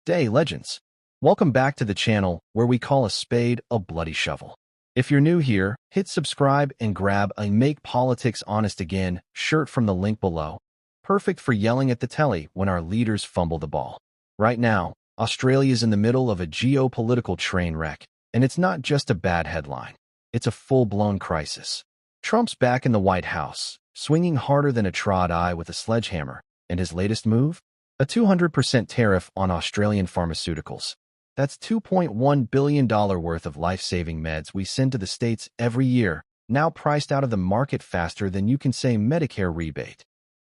Day legends. Welcome back to the channel where we call a spade a bloody shovel. If you're new here, hit subscribe and grab a Make Politics Honest Again shirt from the link below. Perfect for yelling at the telly when our leaders fumble the ball. Right now, Australia's in the middle of a geopolitical train wreck, and it's not just a bad headline. It's a full-blown crisis. Trump's back in the White House, swinging harder than a trod eye with a sledgehammer, and his latest move? A 200% tariff on Australian pharmaceuticals. That's $2.1 billion worth of life-saving meds we send to the States every year, now priced out of the market faster than you can say Medicare rebate.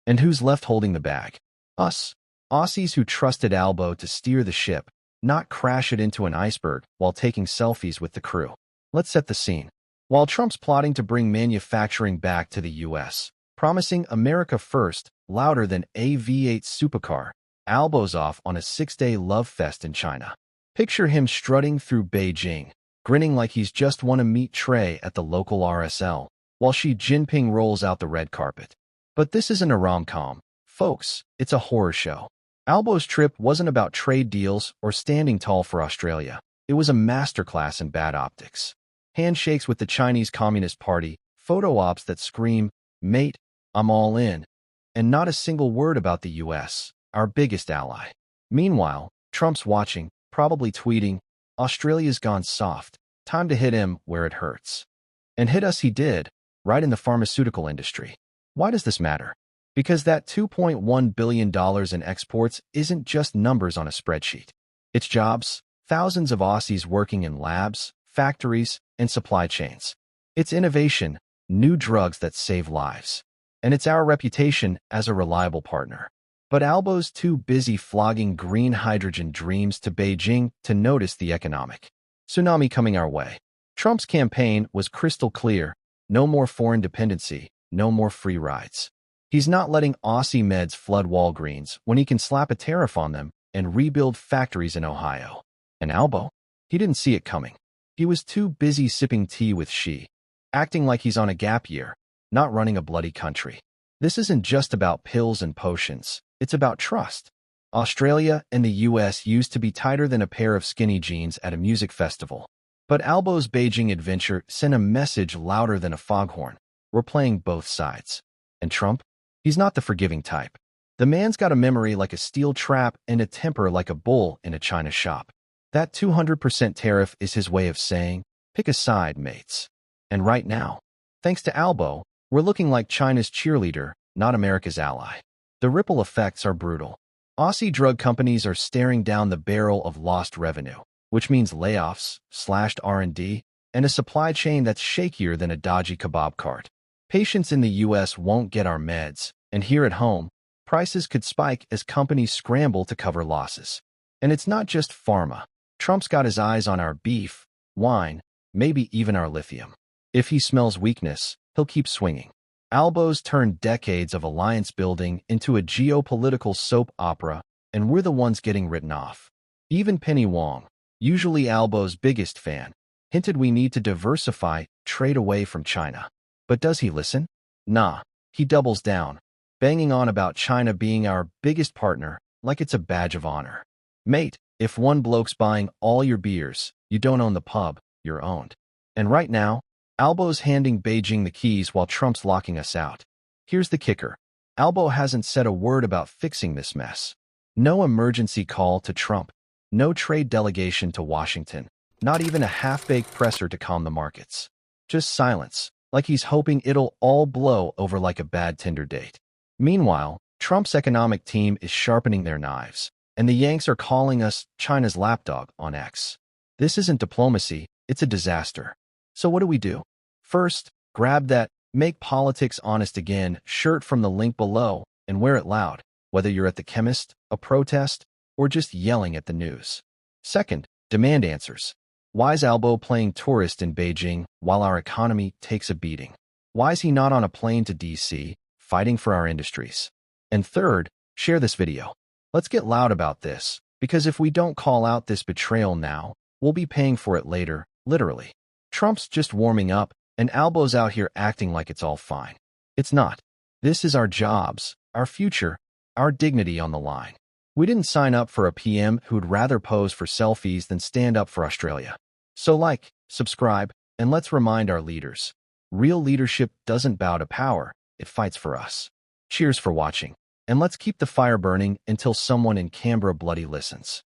And who's left holding the bag? Us. Aussies who trusted Albo to steer the ship, not crash it into an iceberg while taking selfies with the crew. Let's set the scene. While Trump's plotting to bring manufacturing back to the U.S., promising America first, louder than a V8 supercar, Albo's off on a 6-day love fest in China. Picture him strutting through Beijing, grinning like he's just won a meat tray at the local RSL, while Xi Jinping rolls out the red carpet. But this isn't a rom-com, folks, it's a horror show. Albo's trip wasn't about trade deals or standing tall for Australia. It was a masterclass in bad optics. Handshakes with the Chinese Communist Party, photo ops that scream, "Mate, I'm all in," and not a single word about the U.S., our biggest ally. Meanwhile, Trump's watching, probably tweeting, "Australia's gone soft. Time to hit him where it hurts." And hit us he did, right in the pharmaceutical industry. Why does this matter? Because that $2.1 billion in exports isn't just numbers on a spreadsheet. It's jobs, thousands of Aussies working in labs, factories, and supply chains. It's innovation, new drugs that save lives. And it's our reputation as a reliable partner. But Albo's too busy flogging green hydrogen dreams to Beijing to notice the economic tsunami coming our way. Trump's campaign was crystal clear: no more foreign dependency, no more free rides. He's not letting Aussie meds flood Walgreens when he can slap a tariff on them and rebuild factories in Ohio. And Albo? He didn't see it coming. He was too busy sipping tea with Xi, acting like he's on a gap year, not running a bloody country. This isn't just about pills and potions. It's about trust. Australia and the U.S. used to be tighter than a pair of skinny jeans at a music festival. But Albo's Beijing adventure sent a message louder than a foghorn. We're playing both sides. And Trump? He's not the forgiving type. The man's got a memory like a steel trap and a temper like a bull in a china shop. That 200% tariff is his way of saying, pick a side, mates. And right now, thanks to Albo, we're looking like China's cheerleader, not America's ally. The ripple effects are brutal. Aussie drug companies are staring down the barrel of lost revenue, which means layoffs, slashed R&D, and a supply chain that's shakier than a dodgy kebab cart. Patients in the U.S. won't get our meds, and here at home, prices could spike as companies scramble to cover losses. And it's not just pharma. Trump's got his eyes on our beef, wine, maybe even our lithium. If he smells weakness, he'll keep swinging. Albo's turned decades of alliance building into a geopolitical soap opera, and we're the ones getting written off. Even Penny Wong, usually Albo's biggest fan, hinted we need to diversify, trade away from China. But does he listen? Nah, he doubles down, banging on about China being our biggest partner like it's a badge of honor. Mate, if one bloke's buying all your beers, you don't own the pub, you're owned. And right now, Albo's handing Beijing the keys while Trump's locking us out. Here's the kicker. Albo hasn't said a word about fixing this mess. No emergency call to Trump. No trade delegation to Washington. Not even a half-baked presser to calm the markets. Just silence, like he's hoping it'll all blow over like a bad Tinder date. Meanwhile, Trump's economic team is sharpening their knives, and the Yanks are calling us China's lapdog on X. This isn't diplomacy, it's a disaster. So what do? First, grab that Make Politics Honest Again shirt from the link below and wear it loud, whether you're at the chemist, a protest, or just yelling at the news. Second, demand answers. Why's Albo playing tourist in Beijing while our economy takes a beating? Why's he not on a plane to D.C., fighting for our industries? And third, share this video. Let's get loud about this, because if we don't call out this betrayal now, we'll be paying for it later, literally. Trump's just warming up, and Albo's out here acting like it's all fine. It's not. This is our jobs, our future, our dignity on the line. We didn't sign up for a PM who'd rather pose for selfies than stand up for Australia. So like, subscribe, and let's remind our leaders. Real leadership doesn't bow to power, it fights for us. Cheers for watching, and let's keep the fire burning until someone in Canberra bloody listens.